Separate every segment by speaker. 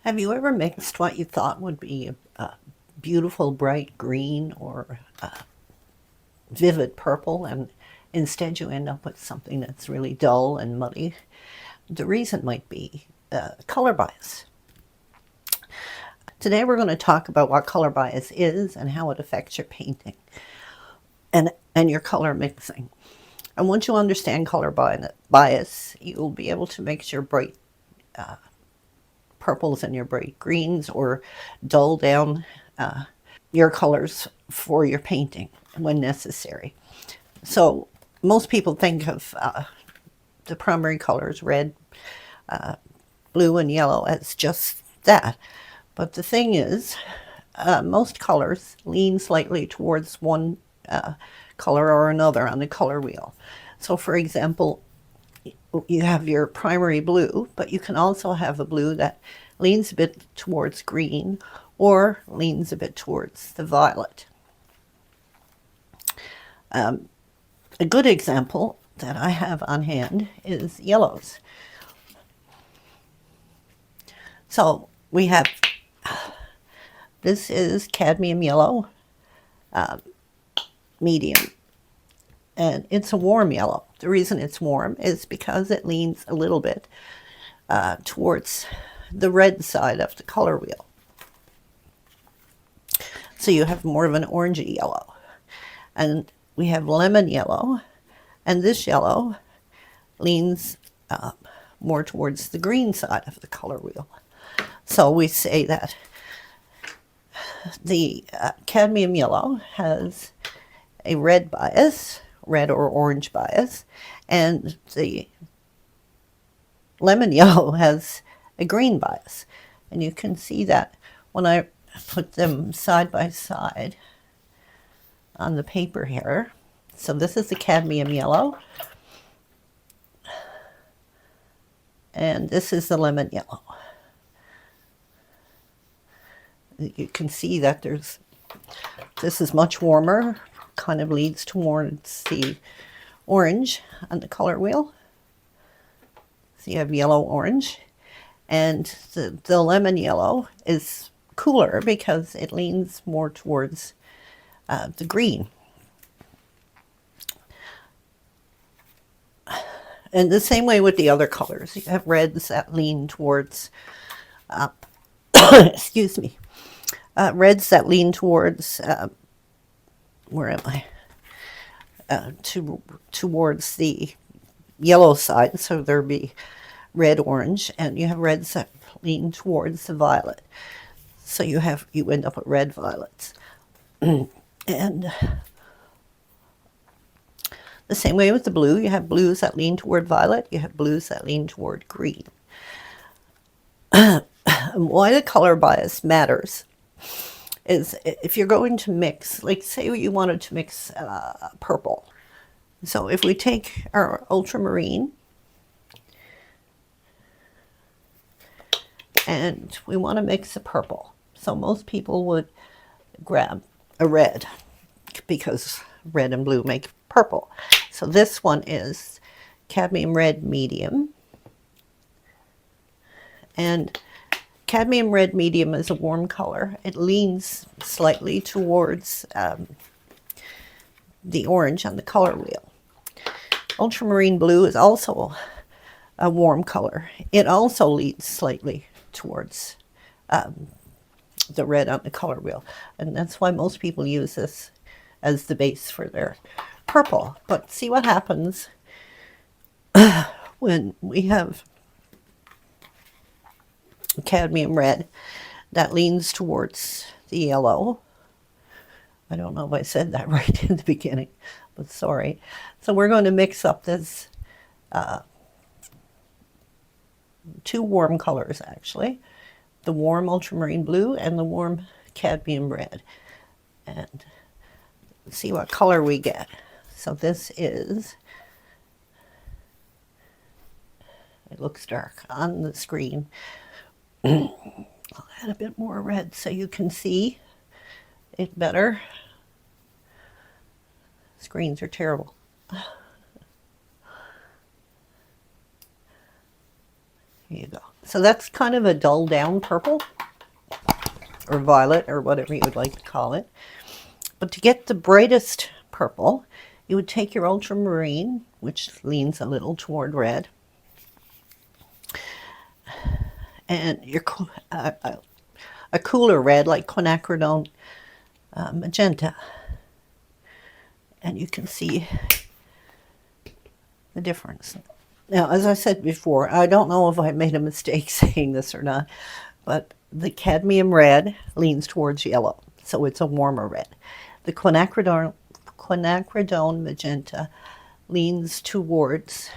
Speaker 1: Have you ever mixed what you thought would be a beautiful bright green or a vivid purple, and instead you end up with something that's really dull and muddy? The reason might be color bias. Today we're going to talk about what color bias is and how it affects your painting and your color mixing. And once you understand color bias, you'll be able to mix your bright purples and your bright greens, or dull down your colors for your painting when necessary. So most people think of the primary colors, red, blue, and yellow, as just that. But the thing is, most colors lean slightly towards one color or another on the color wheel. So for example, you have your primary blue, but you can also have a blue that leans a bit towards green or leans a bit towards the violet. A good example that I have on hand is yellows. So we have, this is cadmium yellow, medium, and it's a warm yellow. The reason it's warm is because it leans a little bit towards the red side of the color wheel. So you have more of an orangey yellow. And we have lemon yellow, and this yellow leans more towards the green side of the color wheel. So we say that the cadmium yellow has a red bias, red or orange bias, and the lemon yellow has a green bias. And you can see that when I put them side by side on the paper here. So this is the cadmium yellow, and this is the lemon yellow. You can see that this is much warmer, kind of leads towards the orange on the color wheel. So you have yellow, orange, and the lemon yellow is cooler because it leans more towards the green. And the same way with the other colors. You have reds that lean towards, excuse me, reds that lean towards, where am I? Towards the yellow side, so there'll be red, orange, and you have reds that lean towards the violet. So you end up with red violets. And the same way with the blue, you have blues that lean toward violet, you have blues that lean toward green. Why the color bias matters is if you're going to mix, like say you wanted to mix purple. So if we take our ultramarine and we want to mix a purple, so most people would grab a red because red and blue make purple. So this one is cadmium red medium, and cadmium red medium is a warm color. It leans slightly towards the orange on the color wheel. Ultramarine blue is also a warm color. It also leans slightly towards the red on the color wheel, and that's why most people use this as the base for their purple. But see what happens when we have cadmium red that leans towards the yellow. I don't know if I said that right in the beginning, but sorry. So we're going to mix up this two warm colors, actually, the warm ultramarine blue and the warm cadmium red, and see what color we get. So this is, it looks dark on the screen. I'll add a bit more red so you can see it better. Screens are terrible. Here you go. So that's kind of a dull down purple or violet or whatever you would like to call it. But to get the brightest purple, you would take your ultramarine, which leans a little toward red, and your a cooler red like quinacridone magenta. And you can see the difference. Now, as I said before, I don't know if I made a mistake saying this or not, but the cadmium red leans towards yellow, so it's a warmer red. The quinacridone magenta leans towards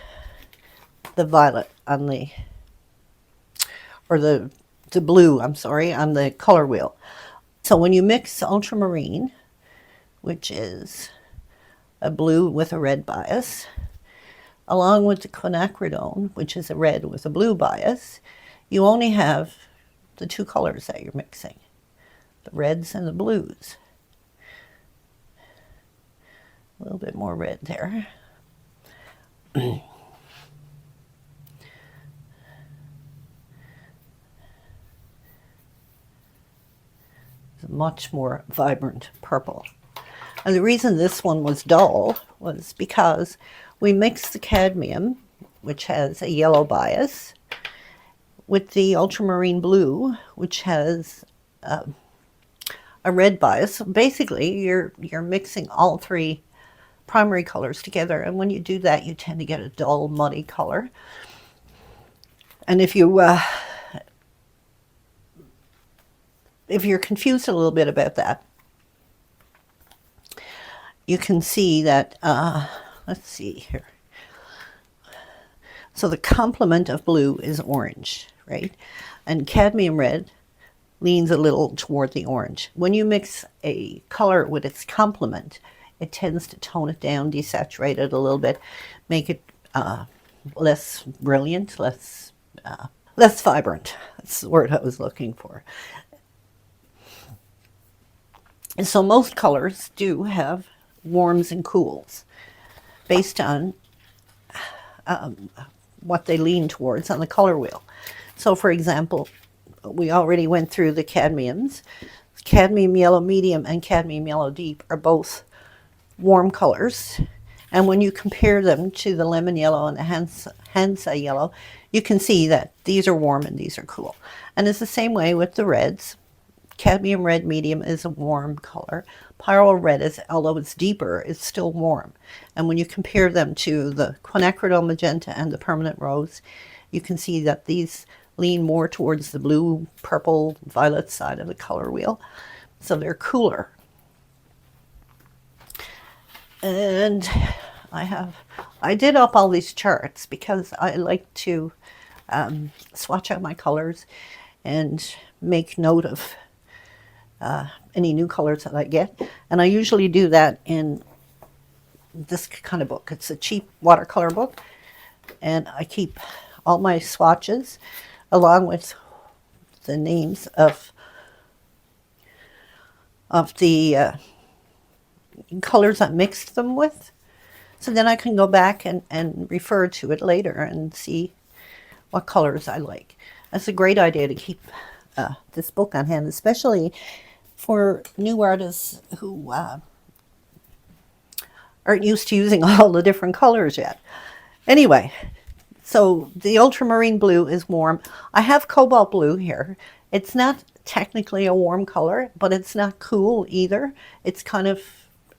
Speaker 1: the violet on the, or the blue, I'm sorry, on the color wheel. So when you mix ultramarine, which is a blue with a red bias, along with the quinacridone, which is a red with a blue bias, you only have the two colors that you're mixing, the reds and the blues. A little bit more red there. It's a much more vibrant purple. And the reason this one was dull was because we mixed the cadmium, which has a yellow bias, with the ultramarine blue, which has a red bias. So basically, you're mixing all three primary colors together, and when you do that, you tend to get a dull, muddy color. And if you're confused a little bit about that, you can see that, let's see here. So the complement of blue is orange, right? And cadmium red leans a little toward the orange. When you mix a color with its complement, it tends to tone it down, desaturate it a little bit, make it less brilliant, less vibrant. That's the word I was looking for. And so most colors do have warms and cools based on what they lean towards on the color wheel. So for example, we already went through the cadmiums. Cadmium yellow medium and cadmium yellow deep are both warm colors, and when you compare them to the lemon yellow and the Hansa yellow, you can see that these are warm and these are cool. And it's the same way with the reds. Cadmium red medium is a warm color. Pyrrole red, is, although it's deeper, is still warm. And when you compare them to the quinacridone magenta and the permanent rose, you can see that these lean more towards the blue, purple, violet side of the color wheel. So they're cooler. And I did up all these charts because I like to swatch out my colors and make note of any new colors that I get. And I usually do that in this kind of book. It's a cheap watercolor book, and I keep all my swatches along with the names of the colors I mixed them with. So then I can go back and refer to it later and see what colors I like. That's a great idea to keep this book on hand, especially for new artists who aren't used to using all the different colors yet. Anyway, so the ultramarine blue is warm. I have cobalt blue here. It's not technically a warm color, but it's not cool either. It's kind of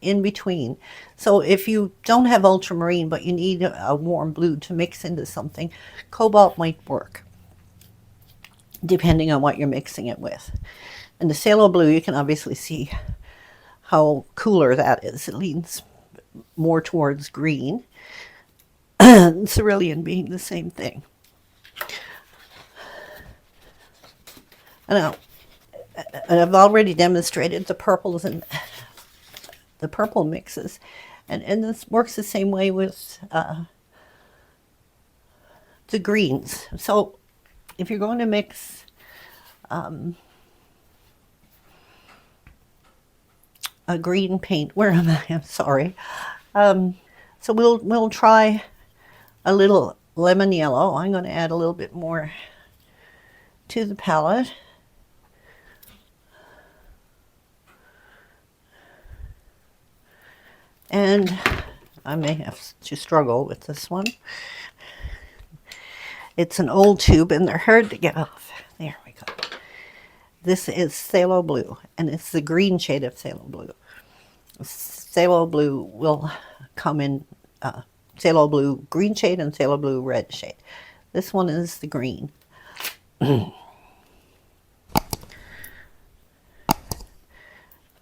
Speaker 1: in between. So if you don't have ultramarine, but you need a warm blue to mix into something, cobalt might work, depending on what you're mixing it with. And the phthalo blue, you can obviously see how cooler that is. It leans more towards green. And cerulean being the same thing. Now, and I've already demonstrated the purples and the purple mixes, and this works the same way with the greens. So if you're going to mix a green paint, where am I? I'm sorry. So we'll try a little lemon yellow. I'm going to add a little bit more to the palette. And I may have to struggle with this one. It's an old tube and they're hard to get off. There we go. This is phthalo blue, and it's the green shade of phthalo blue. Phthalo blue will come in phthalo blue green shade and phthalo blue red shade. This one is the green.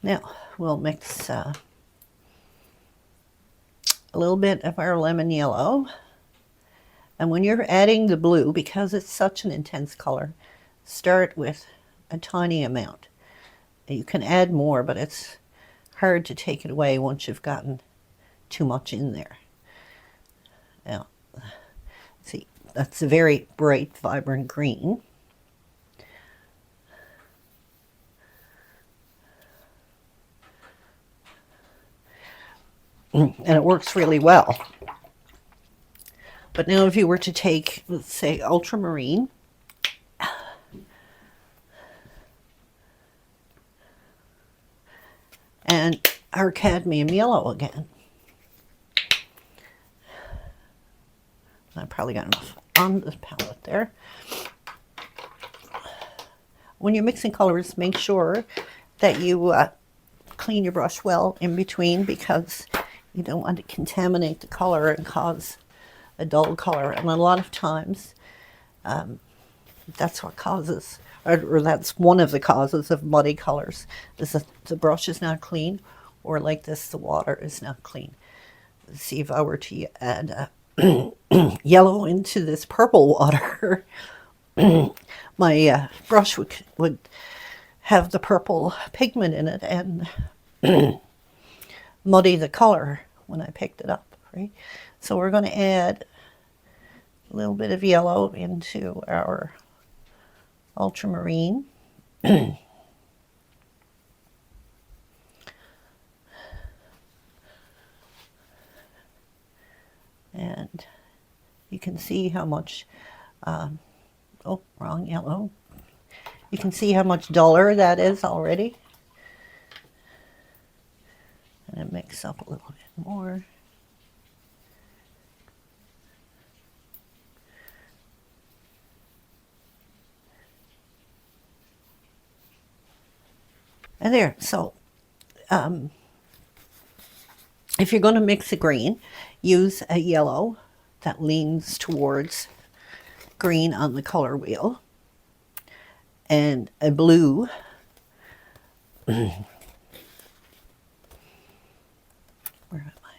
Speaker 1: Now we'll mix a little bit of our lemon yellow. And when you're adding the blue, because it's such an intense color, start with a tiny amount. You can add more, but it's hard to take it away once you've gotten too much in there. Now, see, that's a very bright, vibrant green. And it works really well. But now if you were to take, let's say, ultramarine, and our cadmium yellow again. I probably got enough on this palette there. When you're mixing colors, make sure that you clean your brush well in between, because you don't want to contaminate the color and cause a dull color. And a lot of times that's what causes, or that's one of the causes of muddy colors, is that the brush is not clean, or like this, the water is not clean. Let's see, if I were to add yellow into this purple water, my brush would have the purple pigment in it and muddy the color when I picked it up, right? So we're going to add a little bit of yellow into our ultramarine. And you can see how much, oh, wrong yellow. You can see how much duller that is already. And it mix up a little bit more. And there, so if you're going to mix a green, use a yellow that leans towards green on the color wheel, and a blue where am I?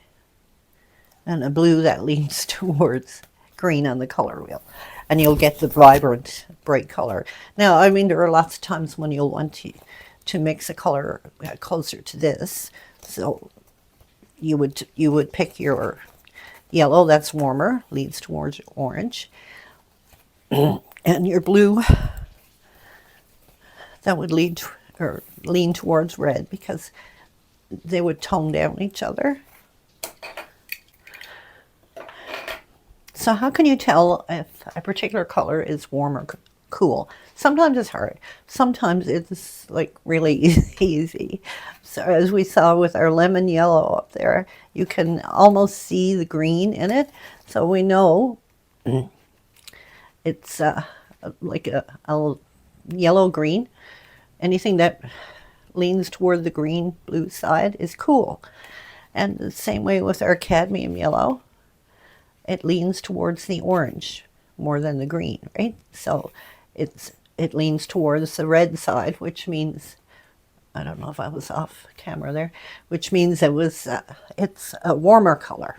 Speaker 1: And a blue that leans towards green on the color wheel, and you'll get the vibrant, bright color. Now, I mean, there are lots of times when you'll want to mix a color closer to this, so you would pick your yellow that's warmer, leads towards orange, and your blue that would lead or lean towards red, because they would tone down each other. So how can you tell if a particular color is warm or cool? Sometimes it's hard. Sometimes it's like really easy. So as we saw with our lemon yellow up there, you can almost see the green in it. So we know it's like a yellow-green. Anything that leans toward the green-blue side is cool. And the same way with our cadmium yellow, it leans towards the orange more than the green, right? So it leans towards the red side, which means, I don't know if I was off camera there, which means it's a warmer color.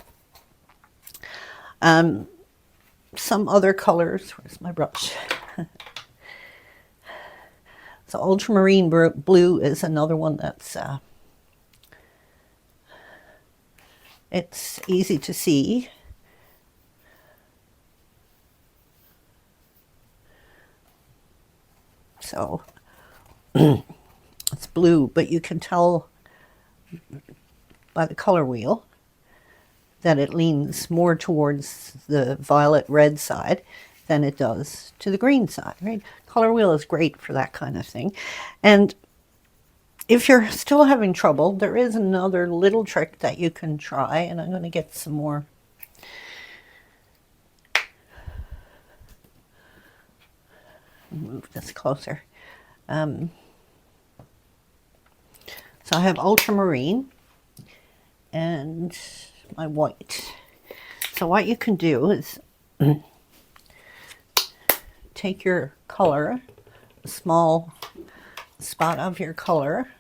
Speaker 1: Some other colors, where's my brush? So ultramarine blue is another one that's it's easy to see. So it's blue, but you can tell by the color wheel that it leans more towards the violet red side than it does to the green side, right? Color wheel is great for that kind of thing. And if you're still having trouble, there is another little trick that you can try, and I'm going to get some more. Move this closer. So I have ultramarine and my white. So what you can do is take your color, a small spot of your color,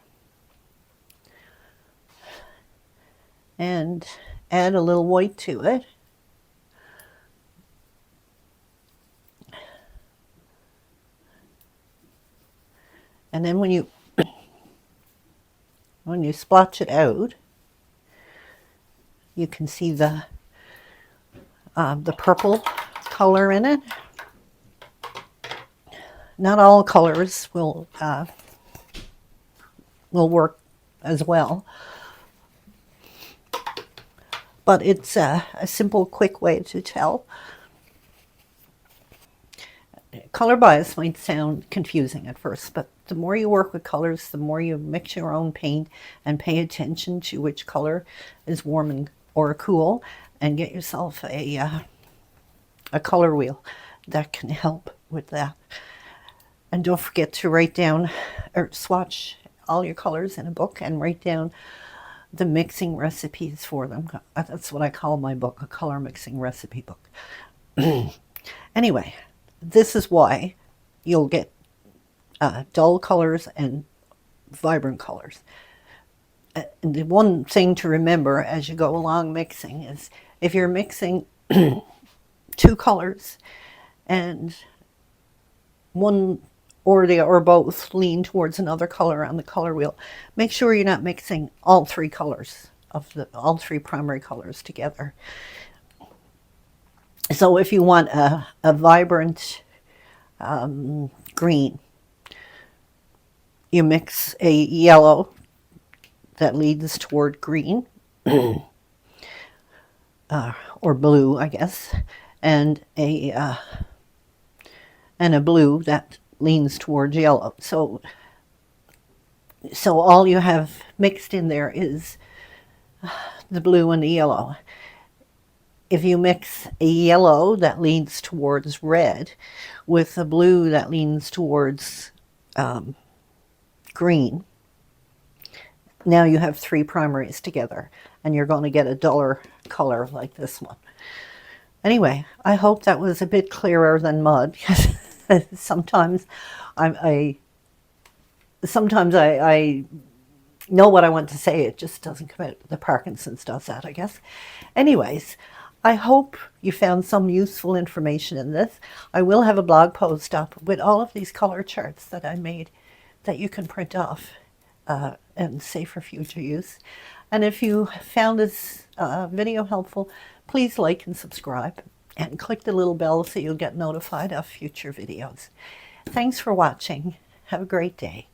Speaker 1: and add a little white to it. And then when you splotch it out, you can see the purple color in it. Not all colors will work as well, but it's a simple, quick way to tell. Color bias might sound confusing at first, but the more you work with colors, the more you mix your own paint and pay attention to which color is warm or cool, and get yourself a color wheel that can help with that. And don't forget to write down or swatch all your colors in a book and write down the mixing recipes for them. That's what I call my book, a color mixing recipe book. Anyway, this is why you'll get dull colors and vibrant colors. And the one thing to remember as you go along mixing is if you're mixing two colors and one or both lean towards another color on the color wheel, make sure you're not mixing all three colors all three primary colors together. So if you want a vibrant green, you mix a yellow that leads toward green, or blue, I guess, and a blue that leans towards yellow. So all you have mixed in there is the blue and the yellow. If you mix a yellow that leans towards red with a blue that leans towards green, now you have three primaries together, and you're going to get a duller color like this one. Anyway, I hope that was a bit clearer than mud. Sometimes I know what I want to say, it just doesn't come out. The Parkinson's does that, I guess. Anyways, I hope you found some useful information in this. I will have a blog post up with all of these color charts that I made that you can print off and save for future use. And if you found this video helpful, please like and subscribe and click the little bell so you'll get notified of future videos. Thanks for watching. Have a great day.